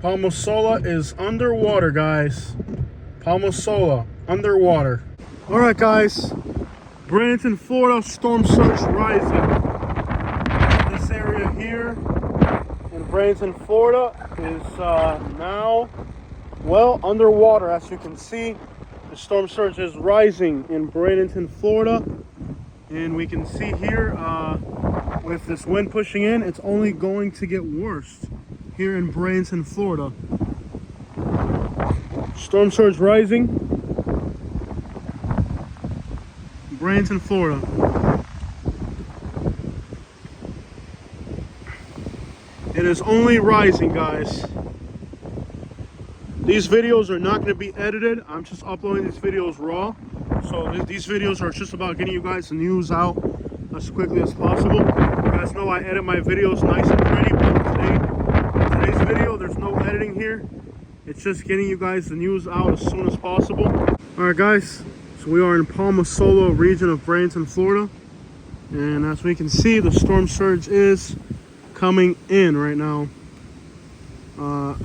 Palma Sola is underwater, guys. Palma Sola, underwater. All right, guys. Bradenton, Florida, storm surge rising. This area here in Bradenton, Florida is now, well, underwater. As you can see, the storm surge is rising in Bradenton, Florida. And we can see here, with this wind pushing in, it's only going to get worse here in Bradenton, Florida. Storm surge rising. Bradenton, Florida. It is only rising, guys. These videos are not going to be edited. I'm just uploading these videos raw. So these videos are just about getting you guys the news out as quickly as possible. You guys know I edit my videos nice and pretty, but today's video, there's no editing here. It's just getting you guys the news out as soon as possible. All right, guys. So we are in Palma Sola region of Bradenton, Florida. And as we can see, the storm surge is coming in right now.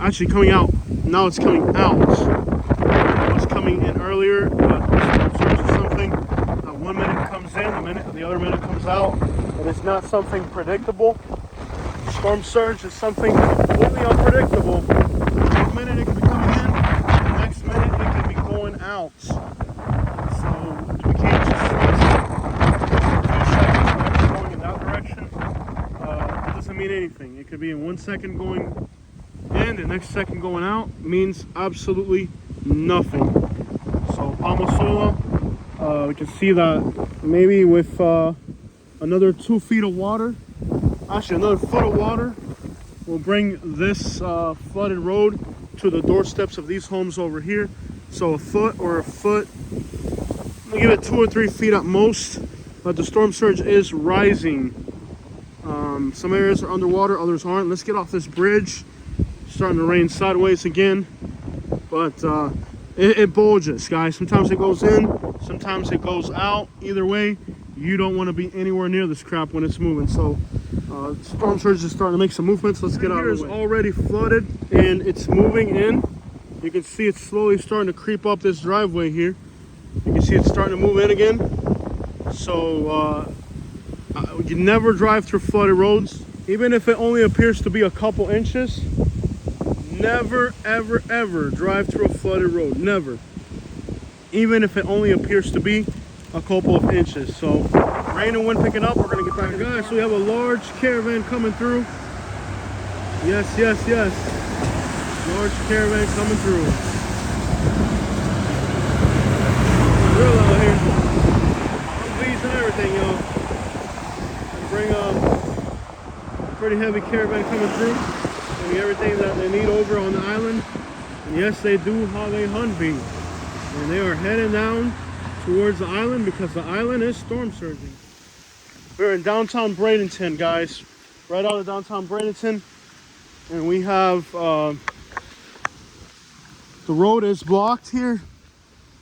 Actually coming out. Now it's coming out. It was coming in earlier, but the storm surge is something that 1 minute comes in, the other minute comes out. It is not something predictable. Storm surge is something completely unpredictable. 1 minute it could be coming in, the next minute it could be going out. So we can't just 2 seconds going in that direction. It doesn't mean anything. It could be in 1 second going in, the next second going out. Means absolutely nothing. So Palma Sola, we can see that maybe with another 2 feet of water, actually another foot of water, will bring this flooded road to the doorsteps of these homes over here. So a foot, we'll give it 2 or 3 feet at most, but the storm surge is rising. Some areas are underwater, others aren't. Let's get off this bridge. It's starting to rain sideways again, but it bulges, guys. Sometimes it goes in, sometimes it goes out. Either way, you don't want to be anywhere near this crap when it's moving. So storm surge is starting to make some movements. Let's get out of the way. Here is already flooded and it's moving in. You can see it's slowly starting to creep up this driveway here. You can see it's starting to move in again. So you never drive through flooded roads, even if it only appears to be a couple inches. Never, ever, ever drive through a flooded road. Never. Even if it only appears to be a couple of inches. So rain and wind picking up. We're gonna get back. Guys, so we have a large caravan coming through. Yes, yes, yes. Large caravan coming through. Real out here. Humvees and everything, y'all. Bring a pretty heavy caravan coming through. Bring everything that they need over on the island. And yes, they do have a Humvee. And they are heading down towards the island because the island is storm surging. We're in downtown Bradenton, guys. Right out of downtown Bradenton. And we have, the road is blocked here.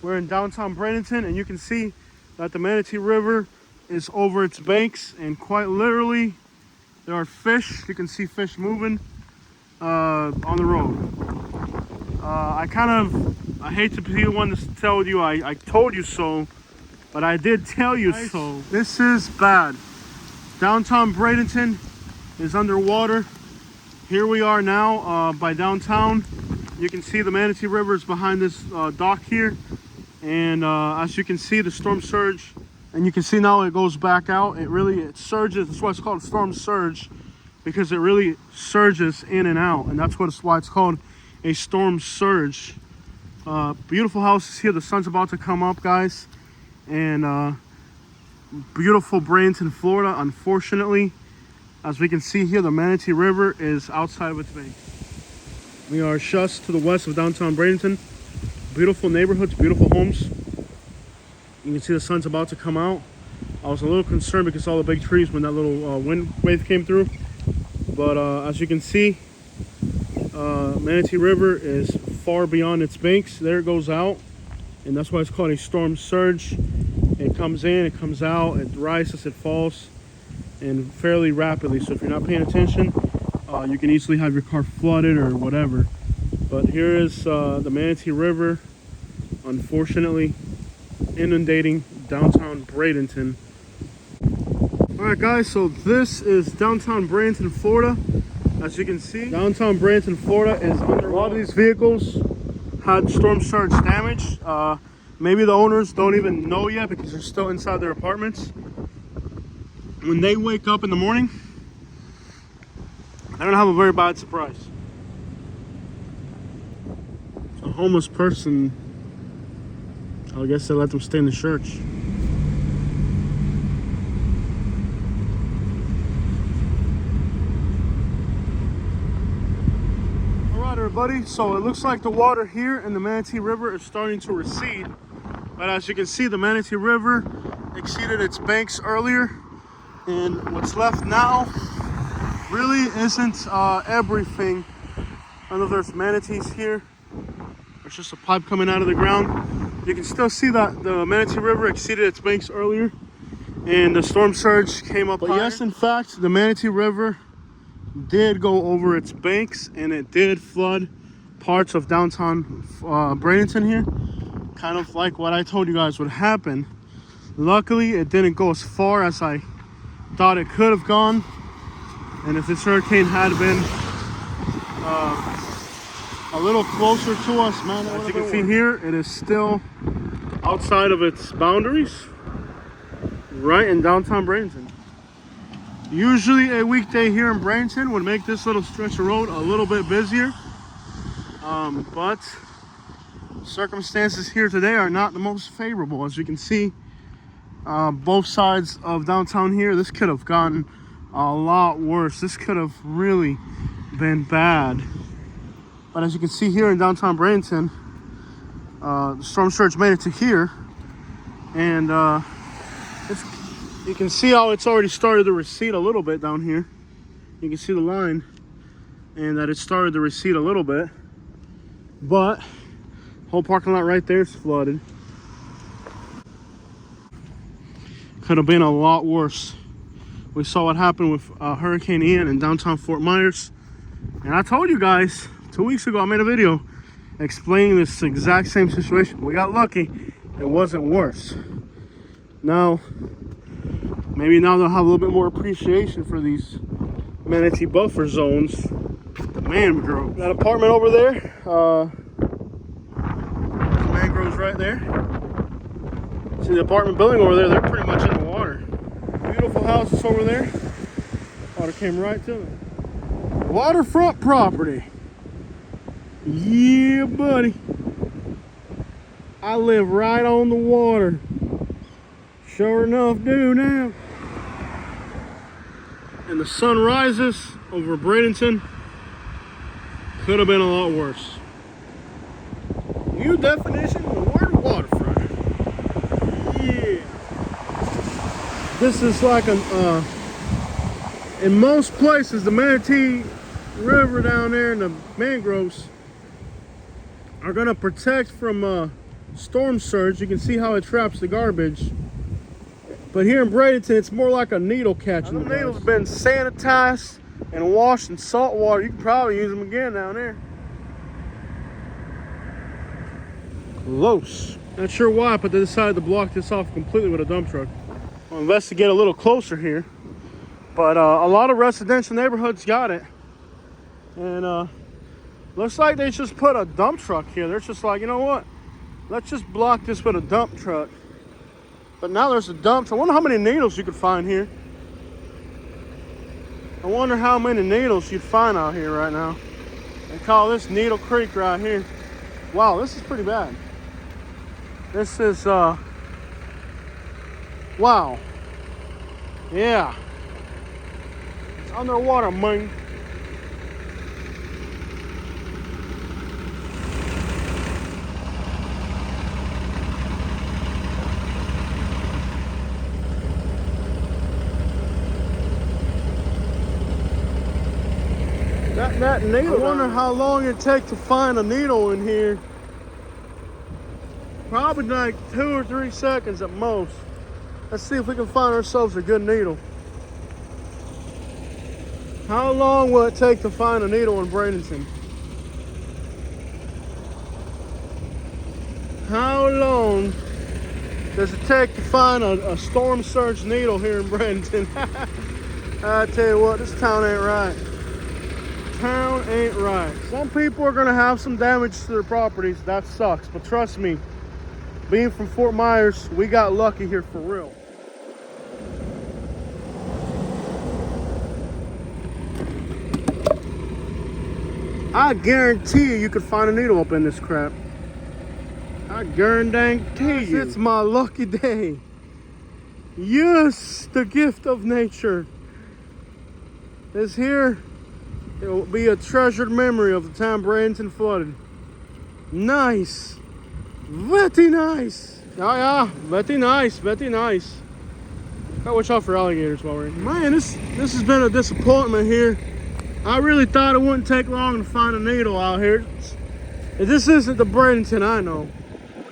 We're in downtown Bradenton, and you can see that the Manatee River is over its banks, and quite literally there are fish. You can see fish moving on the road. I hate to be the one to tell you I told you so, but I did tell you so. This is bad. Downtown Bradenton is underwater. Here we are now by downtown. You can see the Manatee River is behind this dock here, and as you can see, the storm surge, and you can see now it goes back out. It surges. That's why it's called a storm surge, because it really surges in and out, and that's why it's called a storm surge. Beautiful houses here. The sun's about to come up, guys, and beautiful Bradenton, Florida. Unfortunately, as we can see here, the Manatee River is outside of its bank. We are just to the west of downtown Bradenton. Beautiful neighborhoods, beautiful homes. You can see the sun's about to come out. I was a little concerned because all the big trees when that little wind wave came through. But as you can see, Manatee River is far beyond its banks. There it goes out, and that's why it's called a storm surge. It comes in, it comes out, it rises, it falls, and fairly rapidly. So if you're not paying attention, you can easily have your car flooded or whatever. But here is the Manatee River, unfortunately inundating downtown Bradenton. Alright guys, so this is downtown Bradenton, Florida. As you can see, downtown Bradenton, Florida is under. A lot of these vehicles had storm surge damage. Maybe the owners don't even know yet because they're still inside their apartments. When they wake up in the morning, they're gonna have a very bad surprise. A homeless person, I guess they let them stay in the church. Everybody, so it looks like the water here in the Manatee River is starting to recede, but as you can see, the Manatee River exceeded its banks earlier, and what's left now really isn't everything. I don't know if there's manatees here. There's just a pipe coming out of the ground. You can still see that the Manatee River exceeded its banks earlier and the storm surge came up higher. Yes, in fact, the Manatee River did go over its banks and it did flood parts of downtown Bradenton here, kind of like what I told you guys would happen. Luckily, it didn't go as far as I thought it could have gone, and if this hurricane had been a little closer to us, man, as you can see here, it is still outside of its boundaries, right in downtown Bradenton. Usually a weekday here in Bradenton would make this little stretch of road a little bit busier, but circumstances here today are not the most favorable. As you can see, both sides of downtown here, this could have gotten a lot worse. This could have really been bad. But as you can see here in downtown Bradenton, the storm surge made it to here, and you can see how it's already started to recede a little bit down here. You can see the line and that it started to recede a little bit, but whole parking lot right there is flooded. Could have been a lot worse. We saw what happened with Hurricane Ian in downtown Fort Myers, and I told you guys 2 weeks ago, I made a video explaining this exact same situation. We got lucky, it wasn't worse. Now, maybe now they'll have a little bit more appreciation for these manatee buffer zones. The mangrove. That apartment over there, the mangroves right there. See the apartment building over there, they're pretty much in the water. Beautiful houses over there. Water came right to them. Waterfront property. Yeah, buddy. I live right on the water. Sure enough, do now. And the sun rises over Bradenton. Could have been a lot worse. New definition of the word waterfront. Yeah. This is like an in most places, the Manatee River down there and the mangroves are gonna protect from storm surge. You can see how it traps the garbage. But here in Bradenton, it's more like a needle catching. The needles have been sanitized and washed in salt water. You can probably use them again down there. Close. Not sure why, but they decided to block this off completely with a dump truck. I'll investigate a little closer here. But a lot of residential neighborhoods got it. And looks like they just put a dump truck here. They're just like, you know what? Let's just block this with a dump truck. But now there's a dump truck. I wonder how many needles you could find here. I wonder how many needles you'd find out here right now. They call this Needle Creek right here. Wow, this is pretty bad. This is, wow. Yeah. It's underwater, man. That needle. I wonder how long it takes to find a needle in here. Probably like 2 or 3 seconds at most. Let's see if we can find ourselves a good needle. How long will it take to find a needle in Bradenton? how long does it take to find a storm surge needle here in Bradenton? I tell you what, this town ain't right. Town ain't right. Some people are gonna have some damage to their properties. That sucks, but trust me, being from Fort Myers, we got lucky here for real. I guarantee you could find a needle up in this crap. I guarantee you. It's my lucky day. Yes, the gift of nature is here. It will be a treasured memory of the time Bradenton flooded. Nice. Very nice. Yeah, very nice, very nice. Gotta watch out for alligators while we're in here. Man, this has been a disappointment here. I really thought it wouldn't take long to find a needle out here. This isn't the Bradenton I know.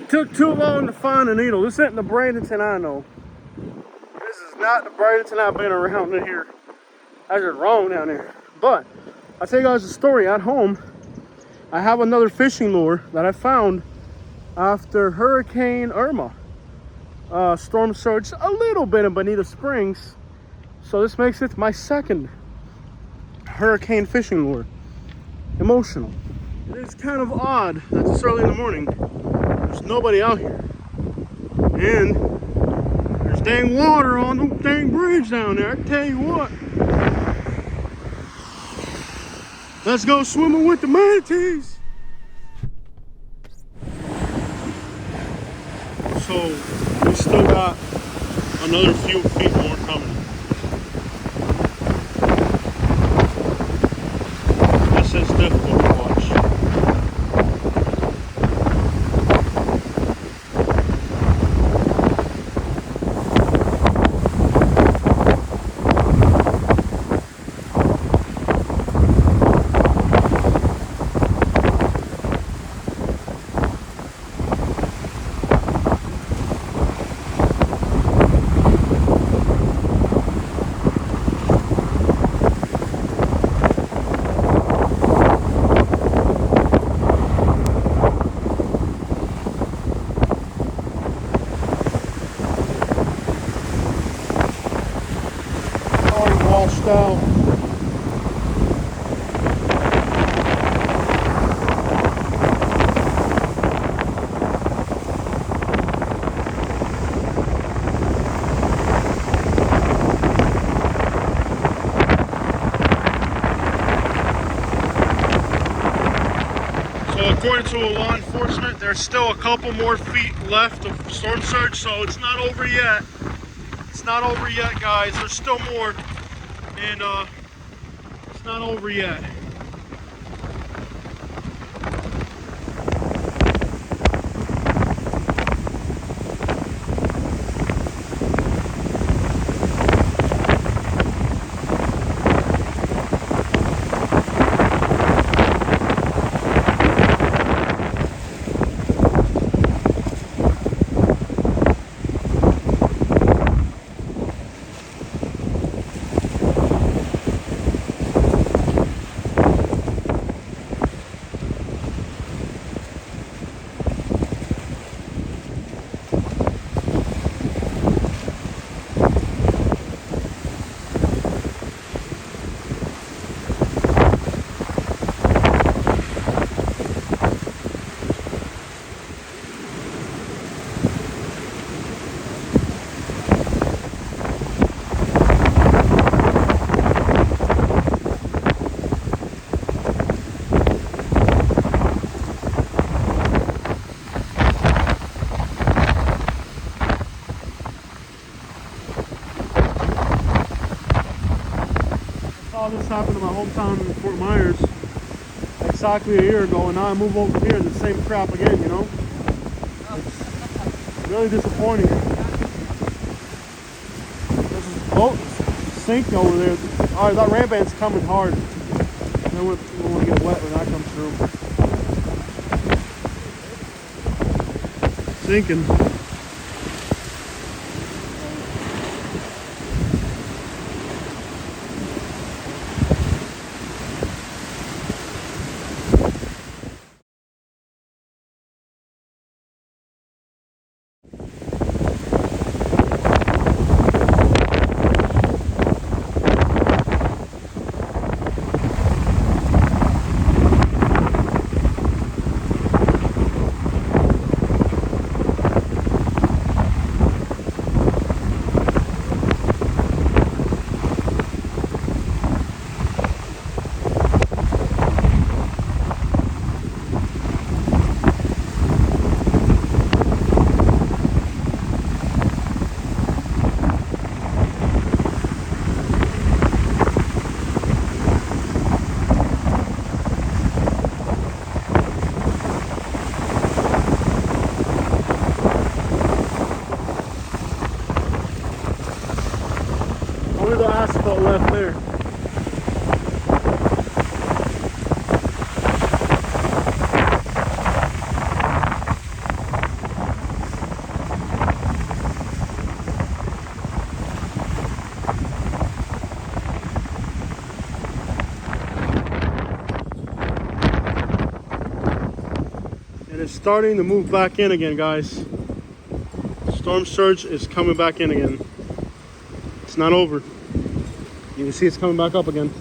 It took too long to find a needle. This isn't the Bradenton I know. This is not the Bradenton I've been around here. I just wrong down there. But I'll tell you guys a story. At home, I have another fishing lure that I found after Hurricane Irma. Storm surged a little bit in Bonita Springs. So this makes it my second hurricane fishing lure. Emotional. It is kind of odd that it's early in the morning. There's nobody out here. And there's dang water on the dang bridge down there. I tell you what. Let's go swimming with the manatees. So we still got another few feet more coming. This is difficult to watch. Washed out. So according to law enforcement, there's still a couple more feet left of storm surge, so it's not over yet. It's not over yet, guys. There's still more. And it's not over yet. All this happened in my hometown in Fort Myers exactly a year ago, and now I move over here and the same crap again, you know? It's really disappointing. There's this boat sink over there. Alright, that ramp band's coming hard. Then we want to get wet when that comes through. Sinking. left there. And it's starting to move back in again, guys. Storm surge is coming back in again. It's not over. You can see it's coming back up again.